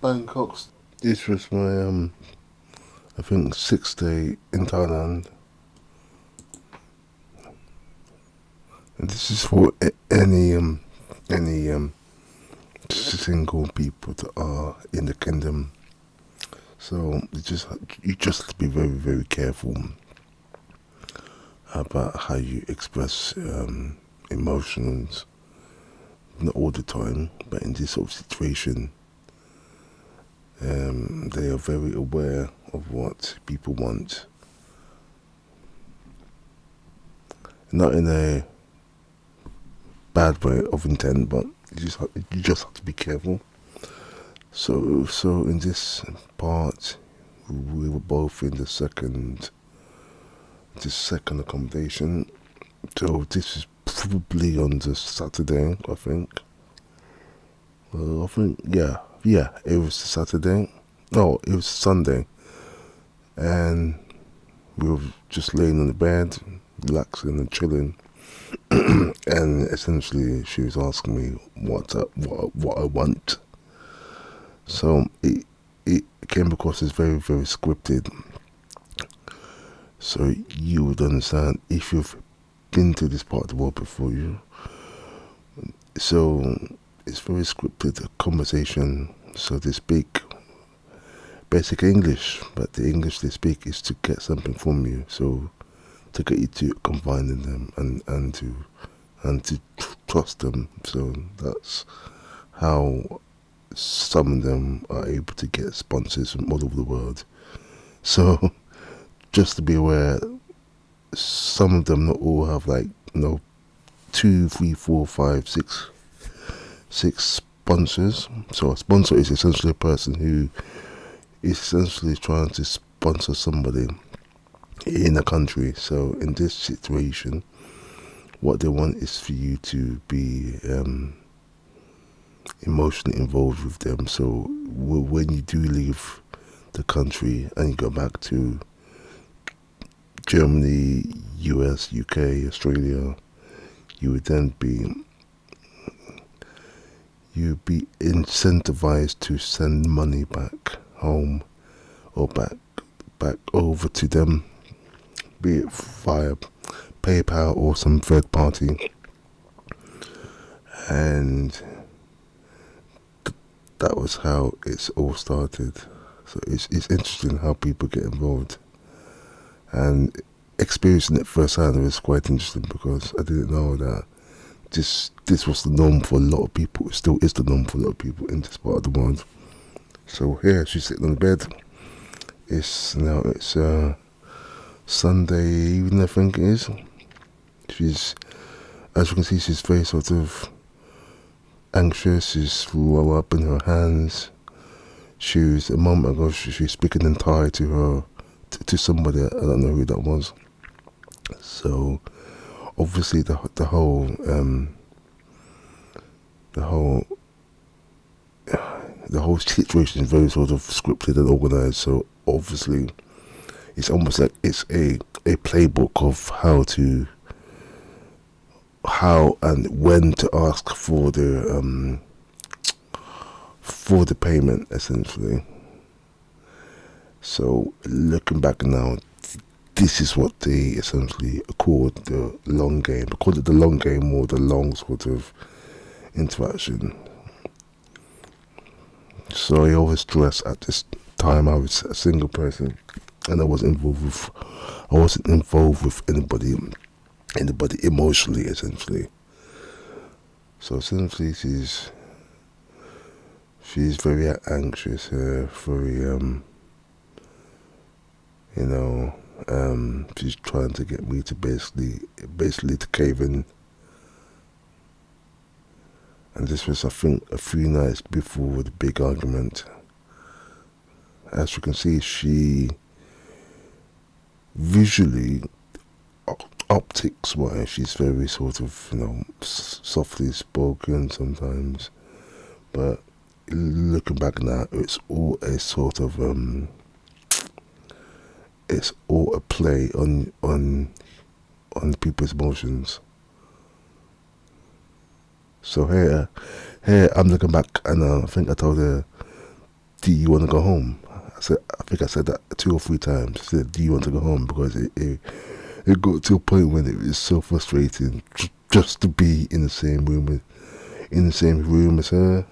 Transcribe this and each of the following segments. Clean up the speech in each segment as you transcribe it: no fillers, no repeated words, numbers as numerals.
Bangkok. This was my I think 6th day in Thailand, and this is for any single people that are in the kingdom. So you just have to be very very careful about how you express emotions. Not all the time, but in this sort of situation, they are very aware of what people want, not in a bad way of intent, but you just have to be careful. So in this part, we were both in the second accommodation. So this is probably on the Saturday, I think. Well, I think yeah, it was the Saturday. No, it was Sunday, and we were just laying on the bed, relaxing and chilling. And essentially, she was asking me what I want. So it came across as very very scripted. So you would understand if you've been to this part of the world before you. So it's very scripted, a conversation. So they speak basic English, but the English they speak is to get something from you. So to get you to confide in them and to trust them. So that's how some of them are able to get sponsors from all over the world. So just to be aware, some of them not all have like two, three, four, five, six sponsors. So a sponsor is essentially a person who is essentially trying to sponsor somebody in a country. So in this situation, what they want is for you to be emotionally involved with them. So when you do leave the country and you go back to Germany, US, UK, Australia, you would then you'd be incentivized to send money back home or back over to them, be it via PayPal or some third party. And that was how it's all started. So it's interesting how people get involved, and experiencing it firsthand was quite interesting because I didn't know that this was the norm for a lot of people. It still is the norm for a lot of people in this part of the world. So here she's sitting on the bed. It's Sunday evening, I think it is. She's, as you can see, she's very sort of anxious. She's rolled up in her hands. She was a moment ago. She was speaking in Thai to her to somebody. I don't know who that was. So obviously the whole situation is very sort of scripted and organized. So obviously it's almost like it's a playbook of how and when to ask for the payment, essentially. So looking back now, this is what they essentially called the long game. They called it the long game or the long sort of interaction. So I always stress at this time I was a single person and I wasn't involved with anybody emotionally, essentially. So essentially she's very anxious, very she's trying to get me to basically to cave in. And this was, I think, a few nights before the big argument. As you can see, she visually, optics wise, she's very sort of, softly spoken sometimes. But looking back now, it's all a sort of, it's all a play on people's emotions. So here I'm looking back, and I think I told her do you want to go home? I think I said that 2 or 3 times. I said, do you want to go home? Because it got to a point when it was so frustrating just to be in the same room as her.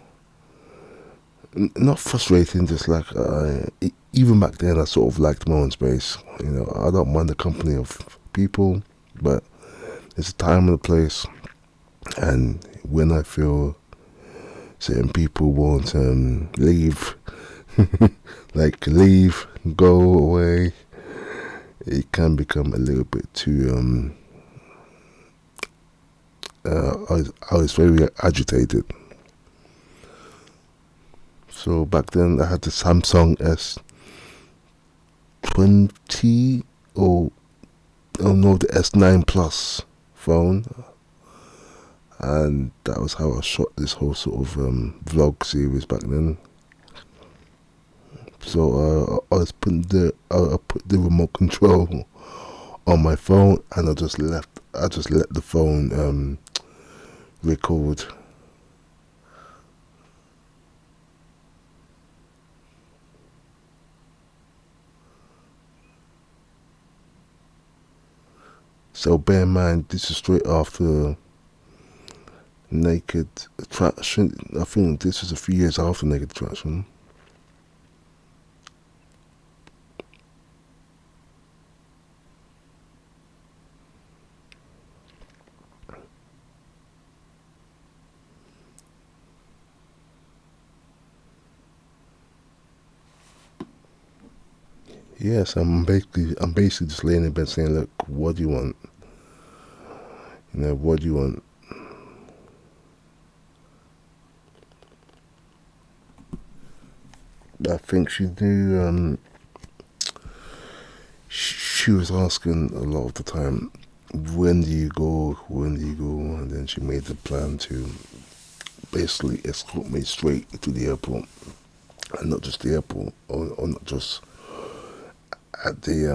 Not frustrating, just like even back then, I sort of liked my own space. I don't mind the company of people, but there's a time and a place, and when I feel certain people won't leave, like leave, go away, it can become a little bit too. I was very agitated. So back then, I had the Samsung S20, or oh no, the S9 Plus phone, and that was how I shot this whole sort of vlog series back then. So I put the remote control on my phone, and I just let the phone record. So bear in mind, this is straight after Naked Attraction. I think this was a few years after Naked Attraction. Yes, I'm basically just laying in bed saying, look, what do you want? What do you want? I think she knew. She was asking a lot of the time, when do you go? When do you go? And then she made the plan to basically escort me straight to the airport, and not just the airport, or not just at the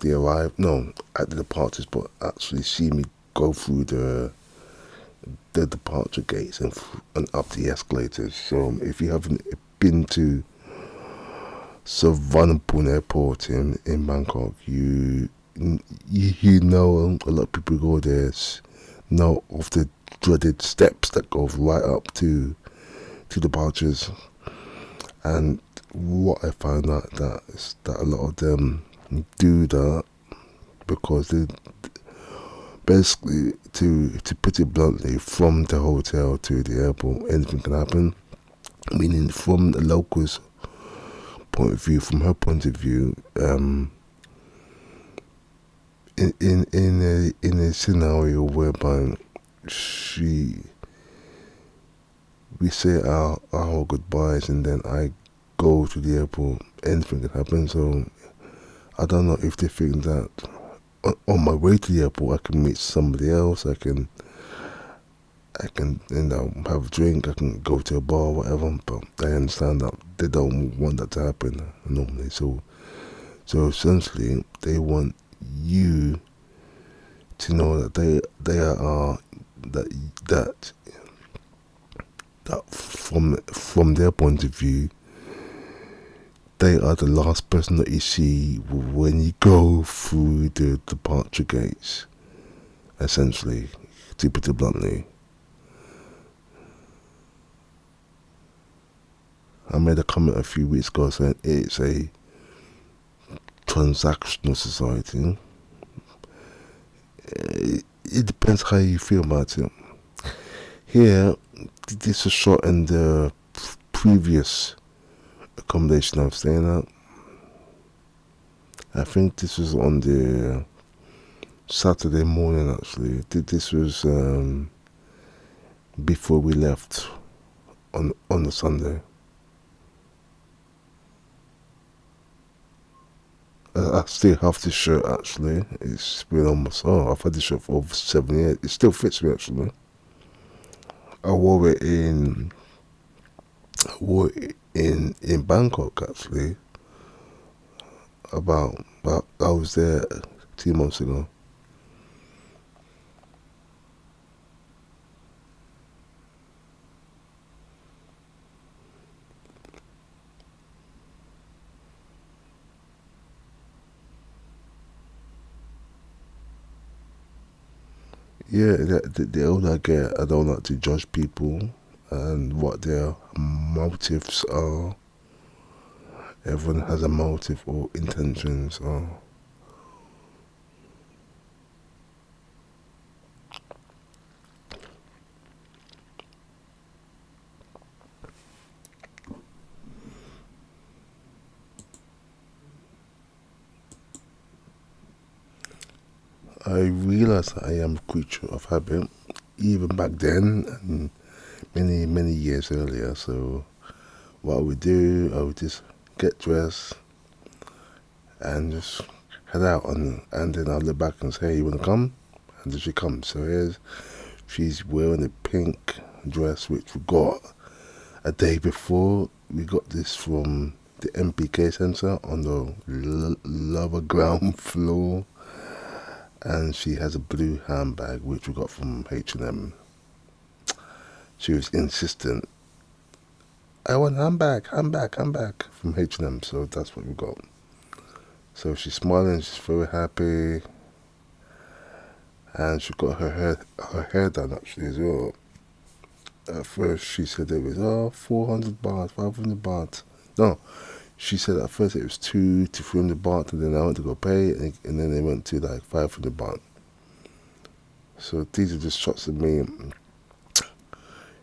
arrive, no, at the departures, but actually see me go through the departure gates and up the escalators. So if you haven't been to Suvarnabhumi Airport in Bangkok, you know a lot of people go there, know of the dreaded steps that go right up to departures. And what I found out that is that a lot of them do that because they basically, to put it bluntly, from the hotel to the airport, anything can happen. Meaning, from the locals' point of view, from her point of view, in a scenario whereby she we say our goodbyes and then I go to the airport, anything can happen. So I don't know if they think that on my way to the airport I can meet somebody else. I can have a drink. I can go to a bar, whatever. But I understand that they don't want that to happen normally. So essentially, they want you to know that they are that that that from their point of view, they are the last person that you see when you go through the departure gates. Essentially, to put it bluntly. I made a comment a few weeks ago saying it's a transactional society. It depends how you feel about it. Here, this was shot in the previous accommodation I was staying at. I think this was on the Saturday morning actually. This was before we left on the Sunday. I still have this shirt actually. It's been almost, I've had this shirt for over 7 years. It still fits me actually. I wore it in Bangkok actually. About I was there 2 months ago. Yeah, the older I get, I don't like to judge people and what their motives are. Everyone has a motive or intentions. Or I realize that I am a creature of habit, even back then and many years earlier. So what I would do, I would just get dressed and just head out, and then I'll look back and say, "Hey, you wanna come?" And then she comes. So here's she's wearing a pink dress which we got a day before. We got this from the MPK Center on the lower ground floor, and she has a blue handbag which we got from H&M. She was insistent. I want handbag from H&M. So that's what we got. So she's smiling. She's very happy, and she got her hair done actually as well. At first, she said it was 400 baht, 500 baht. No, she said at first it was 200 to 300 baht, and then I went to go pay, and then they went to like 500 baht. So these are just shots of me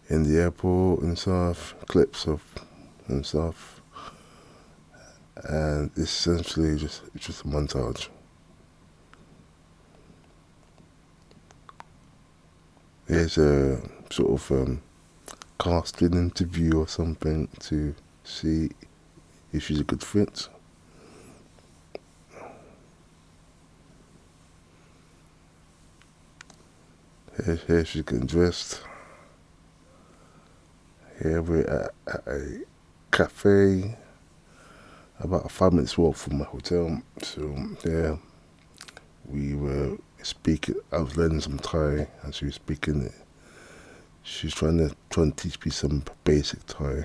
in the airport and stuff, clips of and stuff, and it's essentially just a montage. Here's a sort of casting interview or something to see if she's a good fit. Here she's getting dressed. Here we're at a cafe about a 5 minutes walk from my hotel. So yeah, we were speaking. I was learning some Thai, and she was speaking it. She's trying to teach me some basic Thai.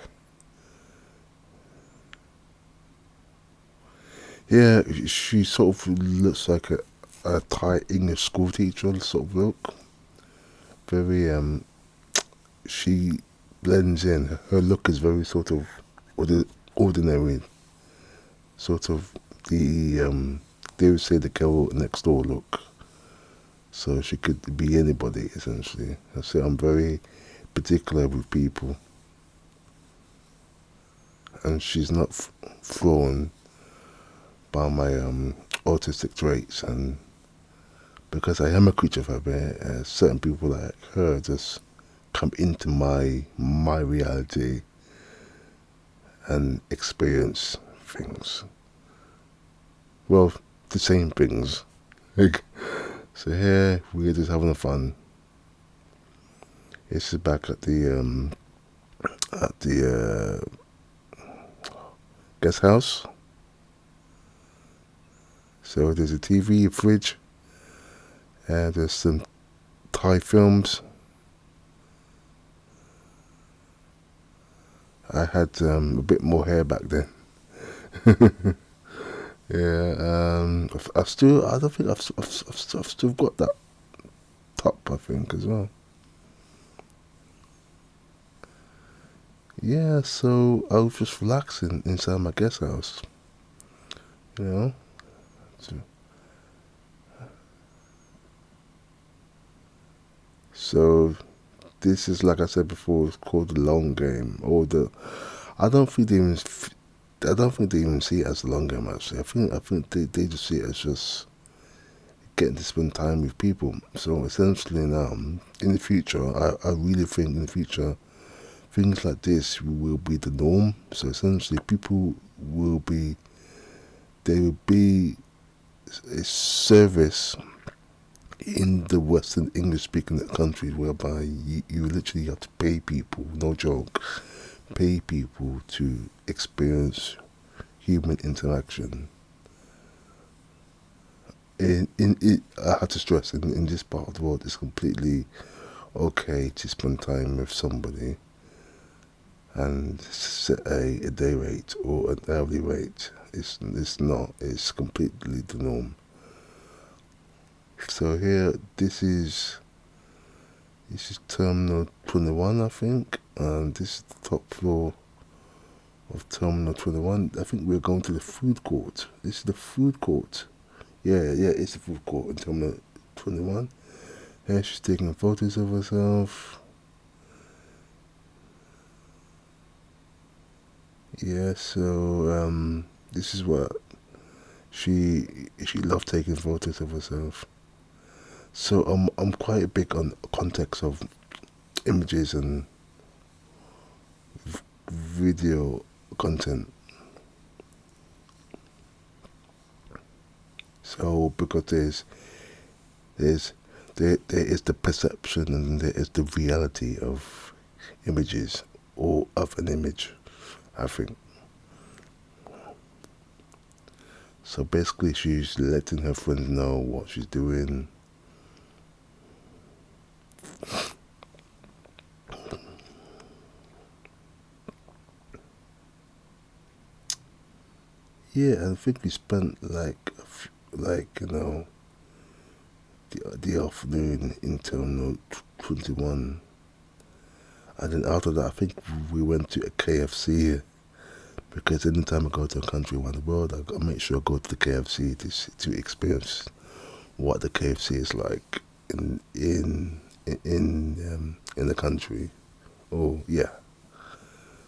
Yeah, she sort of looks like a Thai English school teacher sort of look. Very she blends in. Her look is very sort of ordinary, sort of they would say the girl next door look. So she could be anybody essentially. I say I'm very particular with people, and she's not thrown by my autistic traits, and because I am a creature of habit, certain people like her just come into my reality and experience things. Well, the same things. Like, so here we're just having fun. This is back at the guest house. So there's a TV, a fridge, and there's some Thai films. I had a bit more hair back then. Yeah, I don't think I've still got that top, I think, as well. Yeah, so I was just relaxing inside my guest house, you know. So, so this is, like I said before, it's called the long game, or the. I don't think they even. I don't think they even see it as a long game. Actually, I think they just see it as just getting to spend time with people. So essentially, now in the future, I really think in the future things like this will be the norm. So essentially, people will be there will be a service in the Western English speaking countries whereby you literally have to pay people, no joke, pay people to experience human interaction. I have to stress in this part of the world, it's completely okay to spend time with somebody and set a day rate or an hourly rate. It's not. It's completely the norm. So here, this is. This is Terminal 21, I think. This is the top floor of Terminal 21. I think we're going to the food court. This is the food court. Yeah, it's the food court in Terminal 21. Yeah, she's taking photos of herself. Yeah, so this is what she loved taking photos of herself. So I'm quite big on context of images and video content. So because there's there is the perception and there is the reality of images or of an image, I think. So basically she's letting her friends know what she's doing. Yeah, I think we spent like the afternoon in Terminal 21, and then after that I think we went to a KFC because anytime I go to a country around the world, I make sure I go to the KFC to experience what the KFC is like in the country. Oh yeah.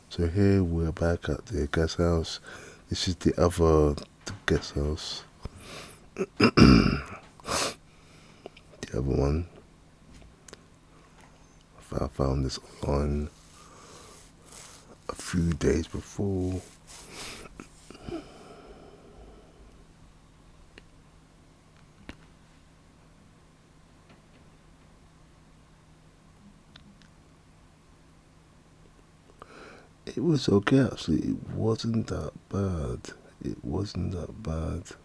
So here we're back at the guest house. This is the guest house. The other one. I found this on a few days before. It was okay actually. It wasn't that bad. It wasn't that bad.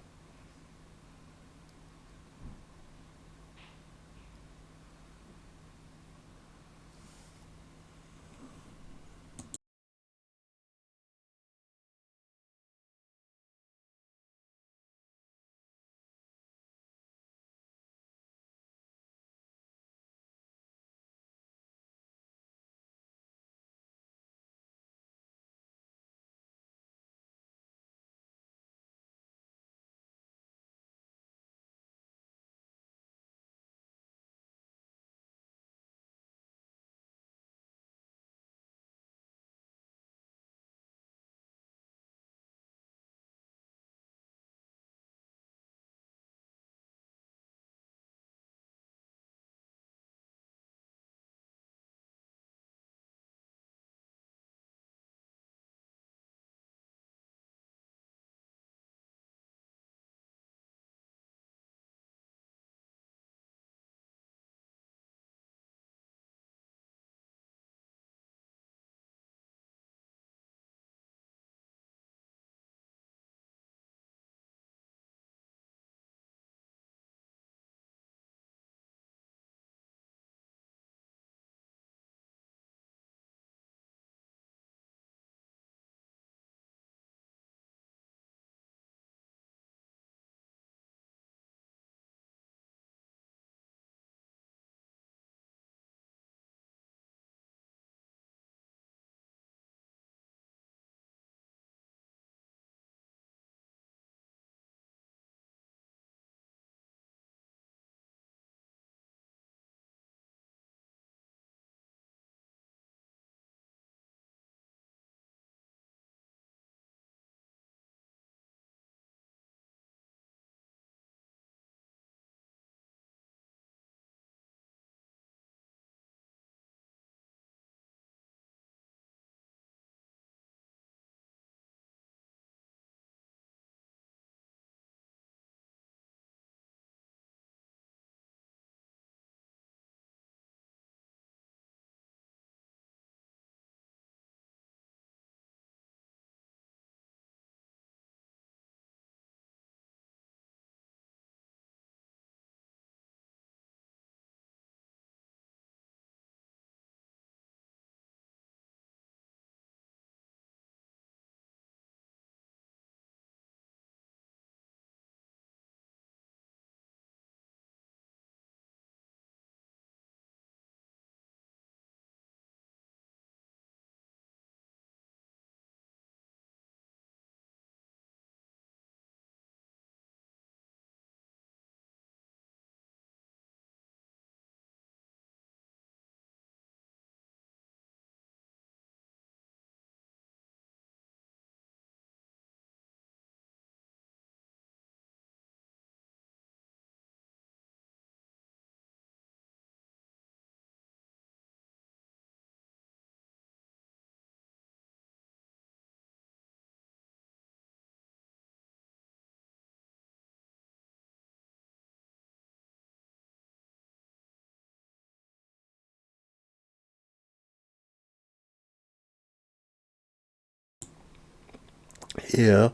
Here,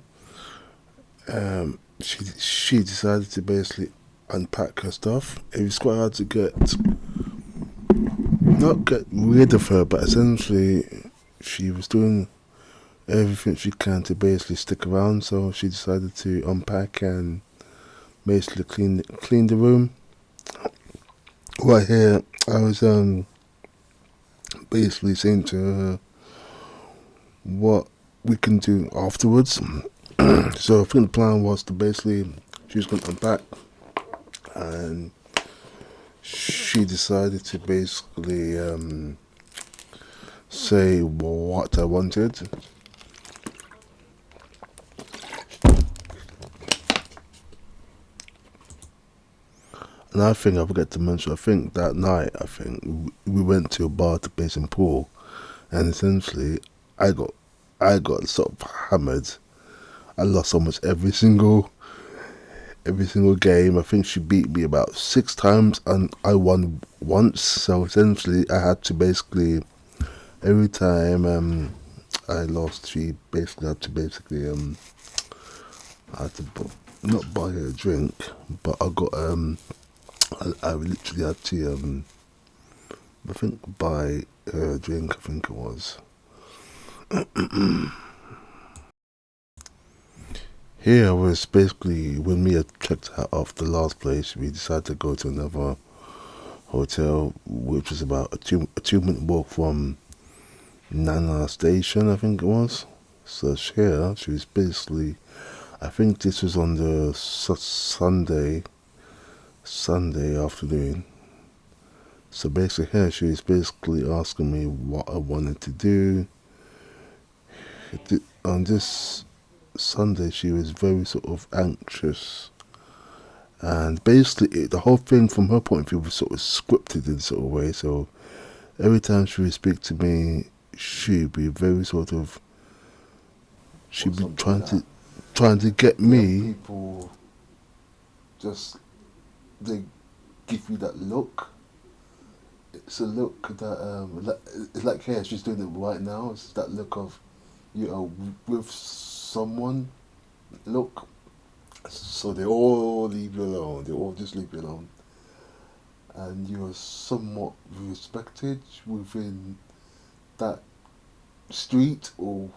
she decided to basically unpack her stuff. It was quite hard to not get rid of her, but essentially she was doing everything she can to basically stick around. So she decided to unpack and basically clean the room. Right here, I was basically saying to her what we can do afterwards. So I think the plan was to basically she was going to unpack, and she decided to basically say what I wanted. And I think I forgot to mention. I think that night, I think we went to a bar to play some pool, and essentially, I got, I got sort of hammered. I lost almost every single game. I think she beat me about 6 times, and I won once. So essentially, I had to basically every time I lost, she basically had to I had to not buy her a drink, but I got I literally had to I think buy her a drink. I think it was. Here was basically when we had checked out of the last place, we decided to go to another hotel, which was about a 2 minute walk from Nana Station, I think it was. So here she was basically, I think this was on the Sunday afternoon. So basically here she was basically asking me what I wanted to do. On this Sunday she was very sort of anxious, and basically the whole thing from her point of view was sort of scripted in sort of way. So every time she would speak to me, she'd be very sort of she'd be trying to get me. People just they give you that look. It's a look that it's like here she's doing it right now. It's that look of you are with someone. Look, so they all leave you alone. They all just leave you alone, and you are somewhat respected within that street, or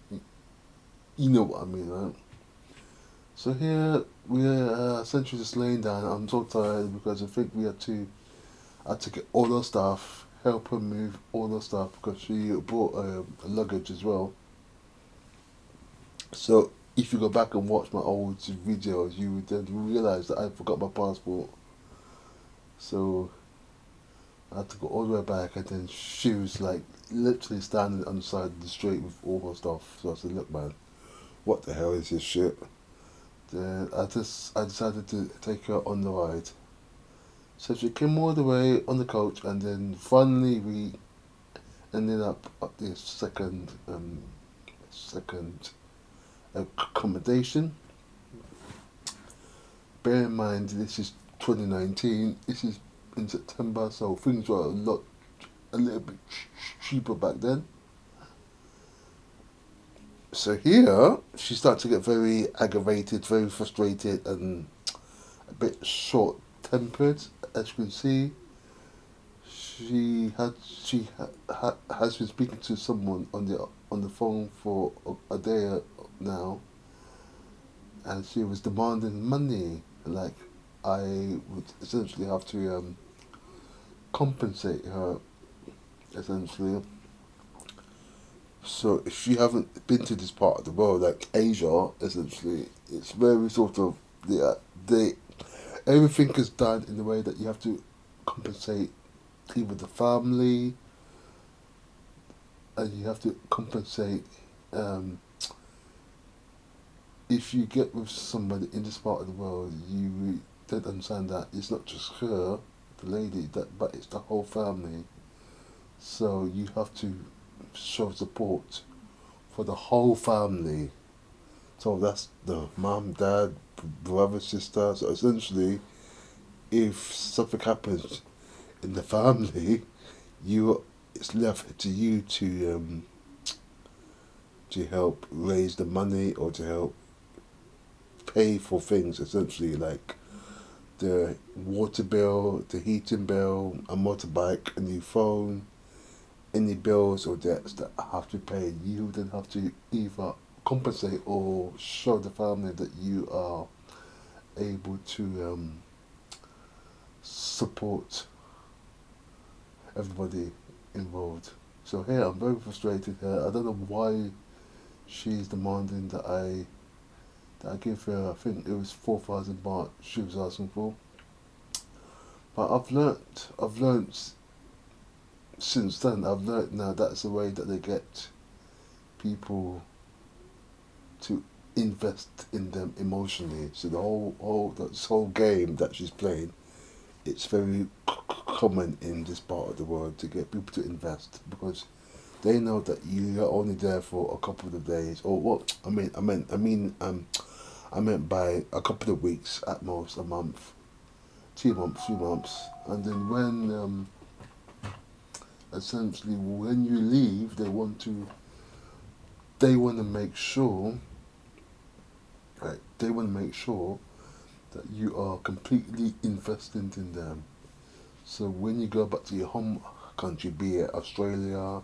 you know what I mean, right? So here we're essentially just laying down. I'm so tired because I think I had to get all her stuff, help her move all her stuff because she brought a luggage as well. So if you go back and watch my old videos, you would then realize that I forgot my passport. So I had to go all the way back, and then she was like literally standing on the side of the street with all her stuff. So I said, "Look, man, what the hell is this shit?" Then I decided to take her on the ride. So she came all the way on the coach, and then finally we ended up at the second accommodation. Bear in mind this is 2019. This is in September, so things were a little bit cheaper back then. So here she started to get very aggravated, very frustrated, and a bit short tempered. As you can see, has been speaking to someone on the phone for a day now, and she was demanding money. Like I would essentially have to compensate her essentially. So if you haven't been to this part of the world, like Asia, essentially, it's very sort of they everything is done in the way that you have to compensate either the family, and you have to compensate if you get with somebody in this part of the world, you don't understand that it's not just her, the lady, but it's the whole family. So you have to show support for the whole family. So that's the mom, dad, brother, sister. So essentially, if something happens in the family, you it's left to you to to help raise the money or to help pay for things, essentially like the water bill, the heating bill, a motorbike, a new phone, any bills or debts that I have to pay. You then have to either compensate or show the family that you are able to support everybody involved. So here I'm very frustrated here. I don't know why she's demanding that I give her. I think it was 4,000 baht she was asking for. But I've learnt since then. I've learnt now that's the way that they get people to invest in them emotionally. So this whole game that she's playing, it's very common in this part of the world to get people to invest because they know that you are only there for a couple of days or what I meant by a couple of weeks at most, a month, 2 months, 3 months, and then when essentially when you leave, they want to make sure, right? They want to make sure that you are completely invested in them. So when you go back to your home country, be it Australia,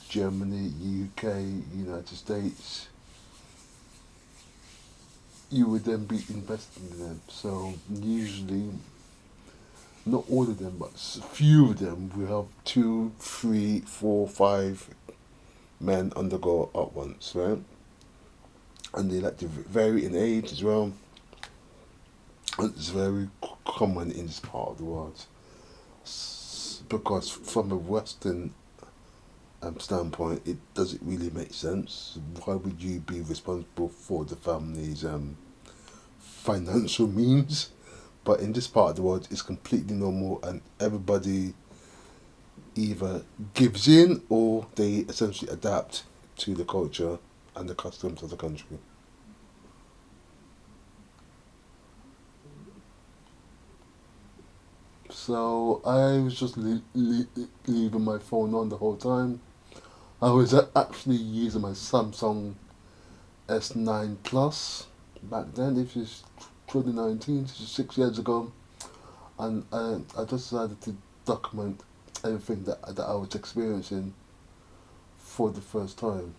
Germany, UK, United States, you would then be invested in them. So usually, not all of them, but few of them will have 2, 3, 4, 5 men undergo at once, right? And they like to vary in age as well. And it's very common in this part of the world because from a Western standpoint, it doesn't really make sense. Why would you be responsible for the family's financial means? But in this part of the world, it's completely normal, and everybody either gives in or they essentially adapt to the culture and the customs of the country. So I was just leaving my phone on the whole time. I was actually using my Samsung S9 Plus back then. This is 2019, this is 6 years ago, and I just decided to document everything that I was experiencing for the first time.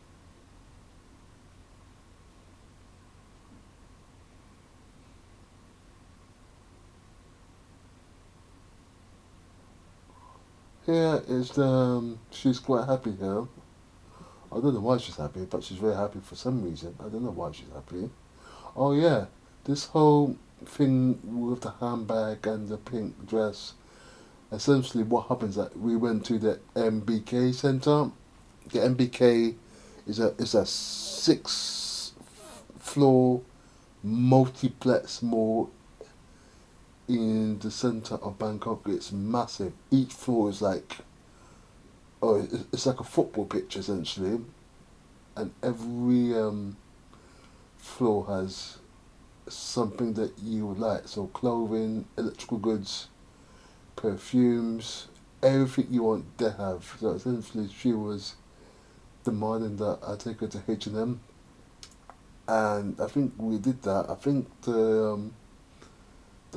Here is she's quite happy here. I don't know why she's happy, but she's very happy for some reason. I don't know why she's happy. Oh yeah, this whole thing with the handbag and the pink dress. Essentially, what happens is that we went to the MBK Center. The MBK is a 6 floor multiplex mall in the center of Bangkok. It's massive. Each floor is like it's like a football pitch essentially, and every floor has something that you would like. So clothing, electrical goods, perfumes, everything you want they have. So essentially, she was demanding that I take her to H&M, and I think we did that. I think the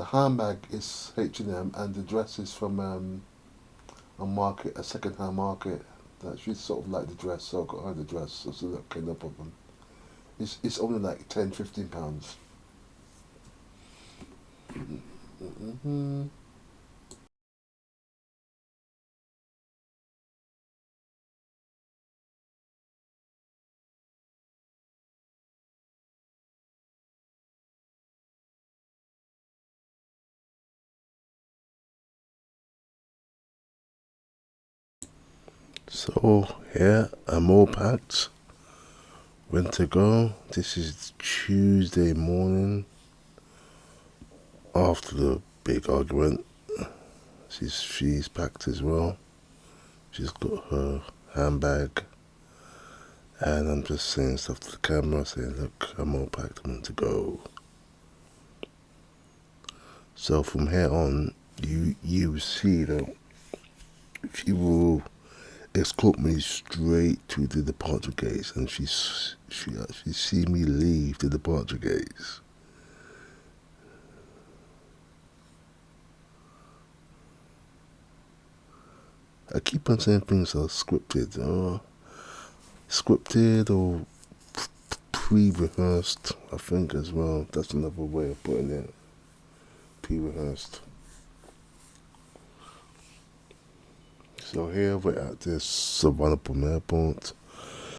handbag is H&M, and the dress is from a market, a second-hand market. That she's sort of like the dress, so I got her the dress. So that kind of problem. It's only like 10, 15 pounds. Mm-hmm. So yeah, I'm all packed. When to go? This is Tuesday morning after the big argument. She's packed as well. She's got her handbag, and I'm just saying stuff to the camera, saying, "Look, I'm all packed. I'm to go." So from here on, you see that she will escort me straight to the departure gates, and she actually see me leave the departure gates. I keep on saying things are scripted or pre-rehearsed. I think as well. That's another way of putting it. Pre-rehearsed. So here we're at this Savannah Airport.